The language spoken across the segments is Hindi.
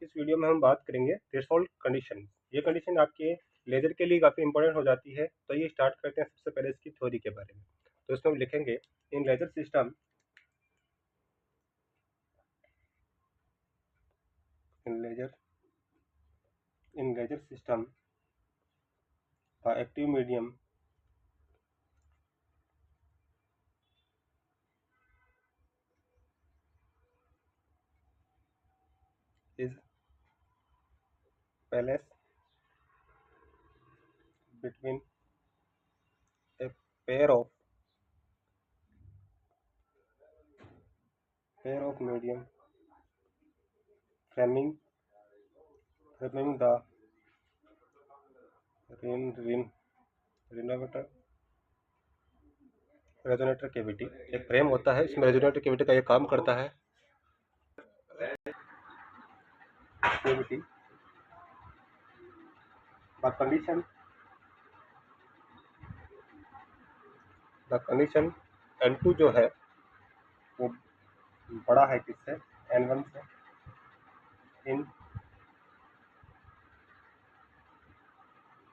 इस वीडियो में हम बात करेंगे थ्रेशोल्ड कंडीशन। ये कंडीशन आपके लेजर के लिए काफ़ी इंपॉर्टेंट हो जाती है। तो ये स्टार्ट करते हैं सबसे पहले इसकी थ्योरी के बारे में। तो इसमें हम लिखेंगे in laser system in laser system the active medium is balance between a pair of medium framing the renovator resonator cavity. एक फ्रेम होता है, इसमें रेजोनेटर कैविटी का ये काम करता है। कैविटी द कंडीशन N2 जो है वो बड़ा है किससे, N1 से। इन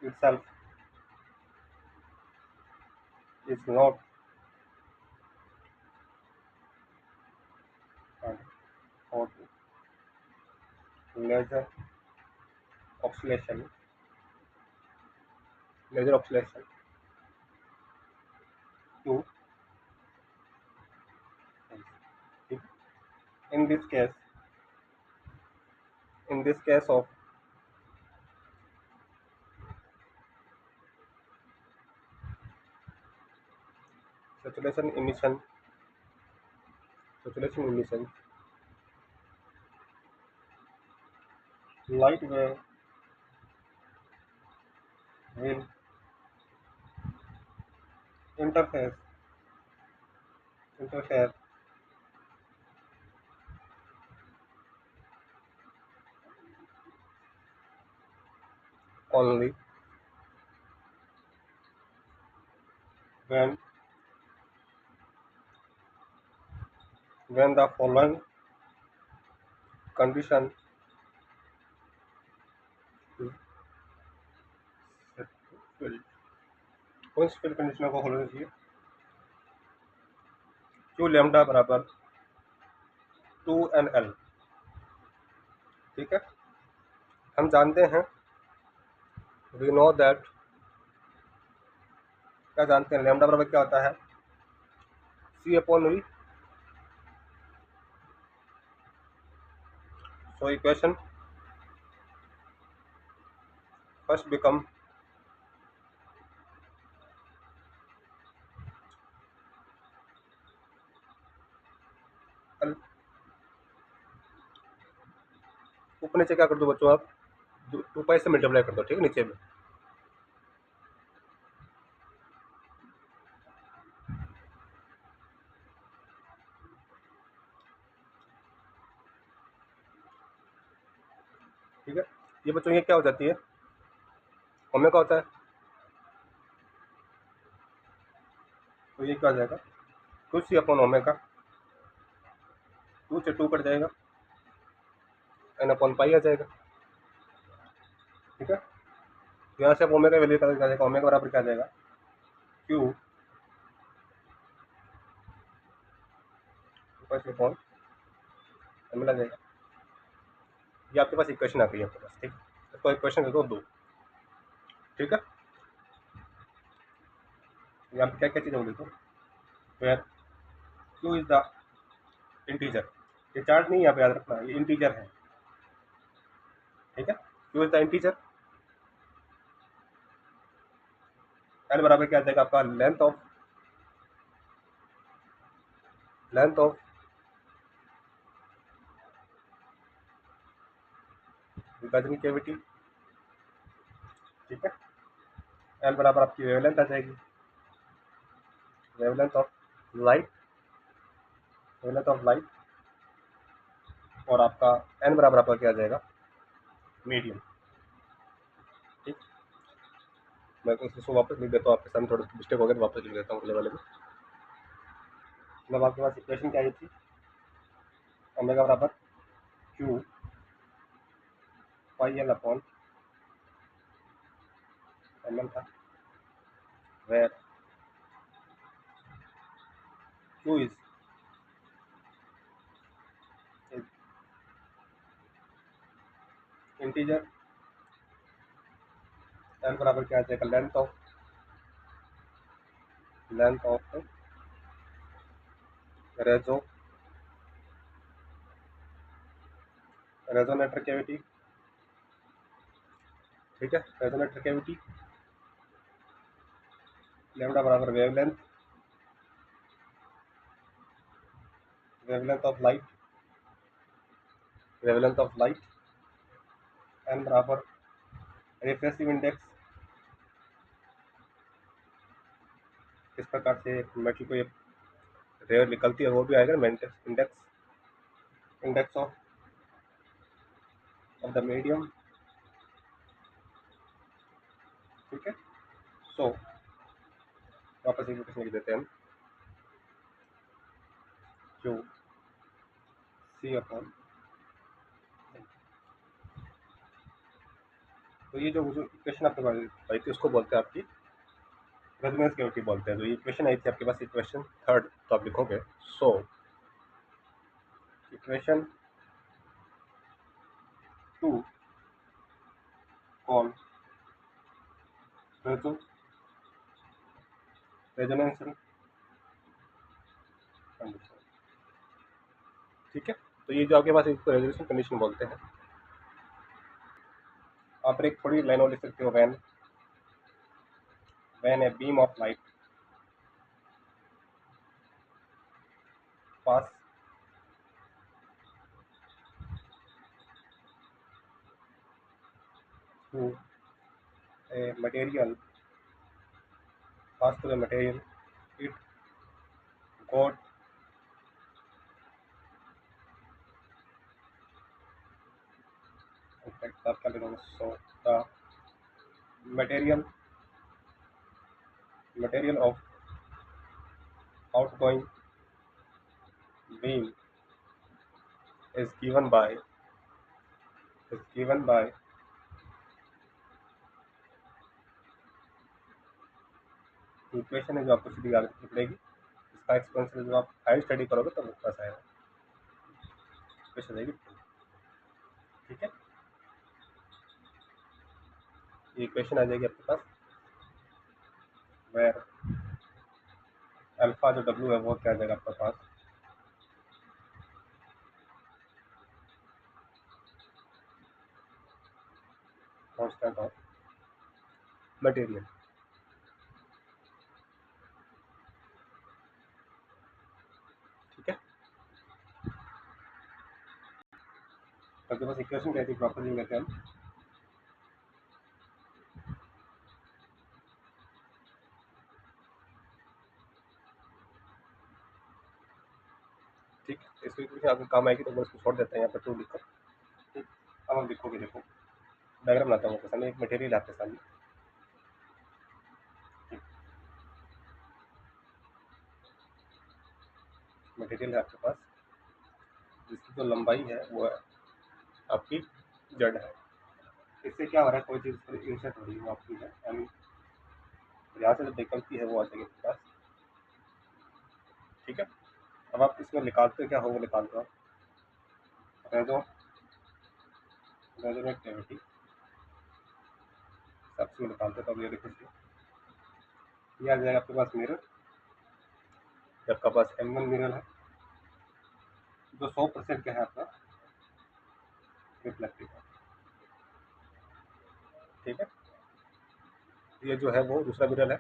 itself is not or laser oscillation to in this case of saturation emission light wave will interfere only when the following condition is fulfilled। कौन सी कंडीशन को होना चाहिए? Q लैम्डा बराबर 2NL। ठीक है, हम जानते हैं, वी नो दैट, क्या जानते हैं, लैम्डा बराबर क्या होता है, C/V। So equation first become L। ऊपर नीचे क्या कर दो बच्चों, आप 2 से मल्टीप्लाई कर दो, ठीक है, नीचे में। ठीक है, ये बच्चों ये क्या हो जाती है, ओमेगा होता है। तो ये क्या हो जाएगा, 2C/ओमेगा, 2 से 2 कट जाएगा, N/पाई आ जाएगा। ठीक है, यहाँ से आप ओमेगा वैल्यू क्या जाएगा, ओमेगा बराबर क्या आ जाएगा, Q मिला जाएगा। ये आपके पास इक्वेशन आ गई है आपके पास। ठीक है, इसको इक्वेशन दे दो 2। ठीक है, यहाँ पे क्या क्या चीज़ें देखो, where Q is the integer. ये चार्ट नहीं, यहाँ पे याद रखना, ये इंटीजर है। ठीक है, Q is the integer. L बराबर क्या आ जाएगा आपका, लेंथ ऑफ विभाजन कैविटी। ठीक है, L बराबर आपकी वेवलेंथ आ जाएगी, वेवलेंथ ऑफ लाइट, और आपका N बराबर आपका क्या आ जाएगा, मीडियम। ठीक, मैं इसको वापस लिख देता हूँ, आपके सामने थोड़ा मिस्टेक हो गया तो वापस लिख देता हूँ अगले वाले में। मतलब आपके पास इक्वेशन क्या आई थी, ओमेगा बराबर Q pi L upon mm था, where Q is integer, L बराबर क्या आ जाएगा, लेंथ ऑफ रेजोनेटर कैविटी, ठीक है। रेजोनेटर कैविटी लैम्डा बराबर वेवलेंथ ऑफ लाइट, एन बराबर रिफ्रेक्टिव इंडेक्स, किस प्रकार से मेटल को ये रेयर निकलती है वो भी आएगा, इंडेक्स ऑफ द मीडियम, ठीक है। सो वापस इक्वेशन लिख देते हैं हम, क्यू सी अपॉन, तो ये जो इक्वेशन आपके पास आई थी उसको बोलते हैं आपकी रेजोनेंस कैविटी बोलते हैं। तो ये इक्वेशन आई थी आपके पास, इक्वेशन थर्ड, तो आप लिखोगे so equation 2 call resonance condition, ठीक है। तो ये जो आपके पास इसको रेजोनेंस कंडीशन बोलते हैं। आप एक थोड़ी लाइन और लिख सकते हो, when a beam of light pass through a material, it got in fact आप क्या लिखोगे, so the material of outgoing beam is given by equation है जो आपको सीधी आगे पड़ेगी। इसका एक्सपेंसिव जो आप हाई स्टडी करोगे तो आपके पास आएगा, इक्वेशन आएगी, ठीक है। ये इक्वेशन आ जाएगी आपके पास, वेयर अल्फा जो डब्ल्यू है वो क्या आ जाएगा आपके पास, कांस्टेंट ऑफ मटेरियल, ठीक है। आपके पास इक्वेशन क्या थी, प्रॉपर्टी लेते हैं हम, ठीक। इसको इक्वेशन आपको काम आएगी तो मैं इसको छोड़ देते हैं यहाँ पर 2 लिखकर, ठीक। अब हम लिखोगे, देखो डायग्राम बनाता हूँ आपके सामने, एक मटेरियल आपके सामने, मटेरियल है आपके पास जिसकी जो लंबाई है वो है आपकी जेड है। इससे क्या हो रहा है, कोई चीज़ पर इंसर्ट हो रही है वो आपकी है एम, यहाँ से जो निकलती है वो आ जाएगी आपके पास, ठीक है। अब आप इसमें निकालते क्या हो, वो निकालते हो रेजोनेट कैविटी, सबसे निकालते तो अब ये देखो, ये आ जाएगा आपके पास मिरर, आपका पास M1 मिरर है जो 100% क्या है आपका रिफ्लेक्टिव है, ठीक है। ये जो है वो दूसरा मिरर है,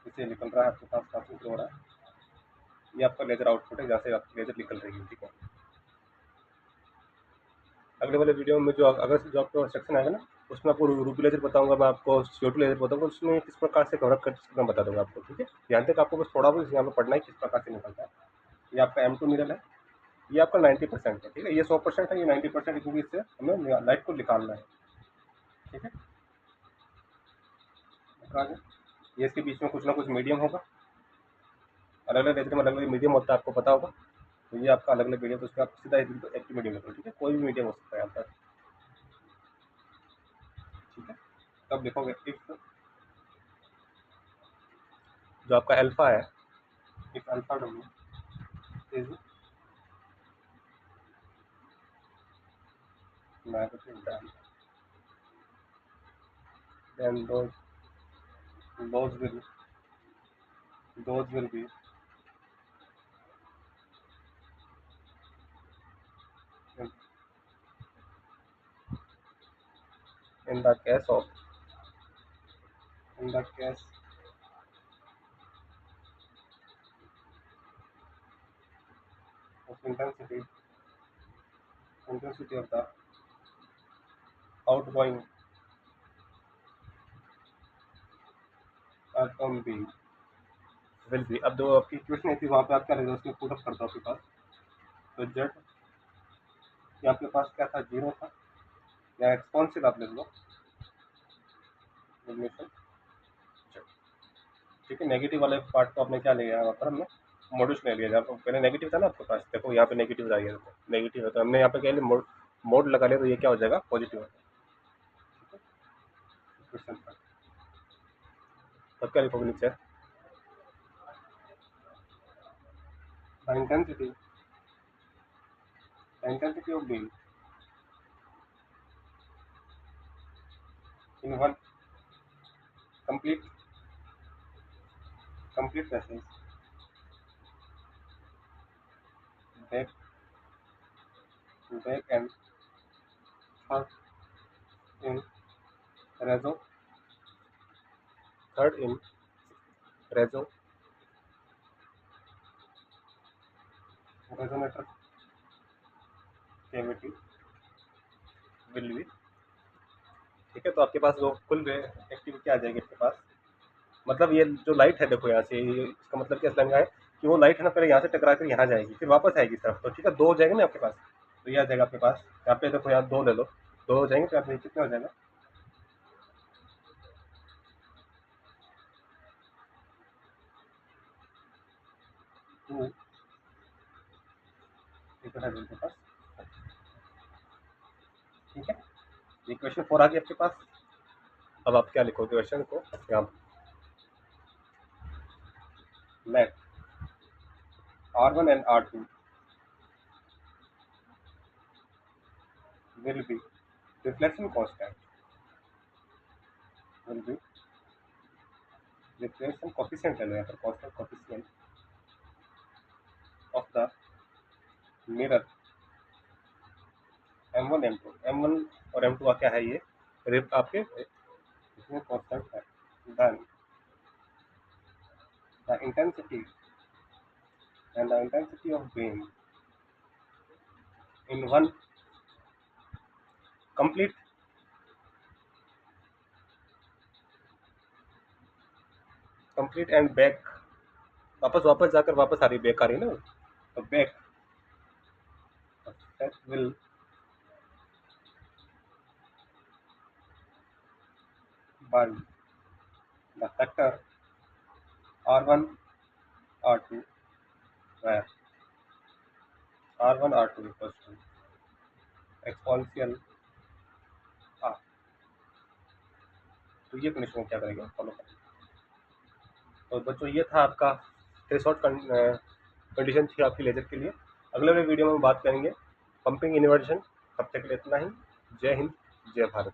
इसे निकल रहा है आपके पास, काफी हो रहा है, ये आपका लेजर आउटपुट है जहाँ से आपकी लेजर निकल रही है, ठीक है। अगले वाले वीडियो में जो अगर जो आपको सेक्शन आएगा ना उसमें आपको रूबी लेजर बताऊंगा, मैं आपको CO2 लेजर बताऊंगा, उसमें किस प्रकार से कवर कर मैं बता दूंगा आपको, ठीक है। यहाँ तक आपको बस थोड़ा बहुत यहाँ पर पढ़ना है किस प्रकार से निकलता है। ये आपका M2 मिरर है, ये आपका 90% है, ठीक है। ये 100% है, ये 90% क्योंकि इससे हमें लाइट को निकालना है, ठीक है। ये इसके बीच में कुछ ना कुछ मीडियम होगा, अलग अलग लेजर में अलग अलग मीडियम होता है, आपको पता होगा। तो ये आपका अलग अलग मीडियम, तो उसका आप सीधा एक मीडियम रखो, ठीक है। कोई भी मीडियम हो सकता है यहाँ पर, तब लिखोगे इफ जो आपका अल्फा है, if alpha W is negative then those will be in, in the case of in the case of intensity of the outgoing atom beam will be। अब जो आपकी इक्वेशन थी वहाँ पे आप क्या लेंगे, उसमें पुट अप करता आपके पास, तो जेड ये आपके पास क्या था, जीरो था, या एक्सपोनेंशियल आप ले लो, ठीक है। नेगेटिव वाले पार्ट को आपने क्या लिया यहाँ पर, हमने मॉड्यूल्स ले लिया। जहाँ पर पहले नेगेटिव था ना आपके पास, देखो यहाँ पे नेगेटिव आ गया, देखो नेगेटिव है, तो हमने यहाँ पे क्या लिया, मोड लगा लिया, तो ये क्या हो जाएगा, पॉजिटिव हो जाएगा। क्वेश्चन का तब क्या लिखोगे नीचे, intensity of beam in one complete passage back and third in reso resonator cavity will be, ठीक है। तो आपके पास जो कुल एक्टिविटी आ जाएगी आपके पास, मतलब ये जो लाइट है देखो यहाँ से, इसका मतलब क्या समझा है कि वो लाइट है ना, पहले यहाँ से टकरा कर यहाँ जाएगी, फिर वापस आएगी तरफ, तो ठीक है, दो हो जाएंगे ना आपके पास, तो ये आ जाएगा आपके पास, यहाँ पे देखो, यहाँ दो ले लो, दो हो जाएंगे, तो यहाँ पे कितना हो जाएगा, टू, इतना है आपके पास, ठीक है। इक्वेशन 4 आ गई आपके पास। अब आप क्या लिखोगे क्वेश्चन को, यहाँ late R1 and R2 will be reflection constant, will be reflection coefficient है यहाँ पर, constant coefficient of the mirror M1 M2, M1 और M2 का क्या है, ये आपके इसमें constant है। then the intensity of beam in one complete and back, वापस जाकर वापस आ रही, बैक आ रही ना, तो back that will by the factor R1 R2, where R1 R2 equals to exponential R। तो ये कंडीशन क्या करेंगे, फॉलो करेंगे। तो बच्चों ये था आपका थ्रेशोल्ड कंडीशन थी आपकी लेजर के लिए। अगले वीडियो में बात करेंगे पंपिंग इन्वर्जन। तब तक के लिए इतना ही। जय हिंद, जय भारत।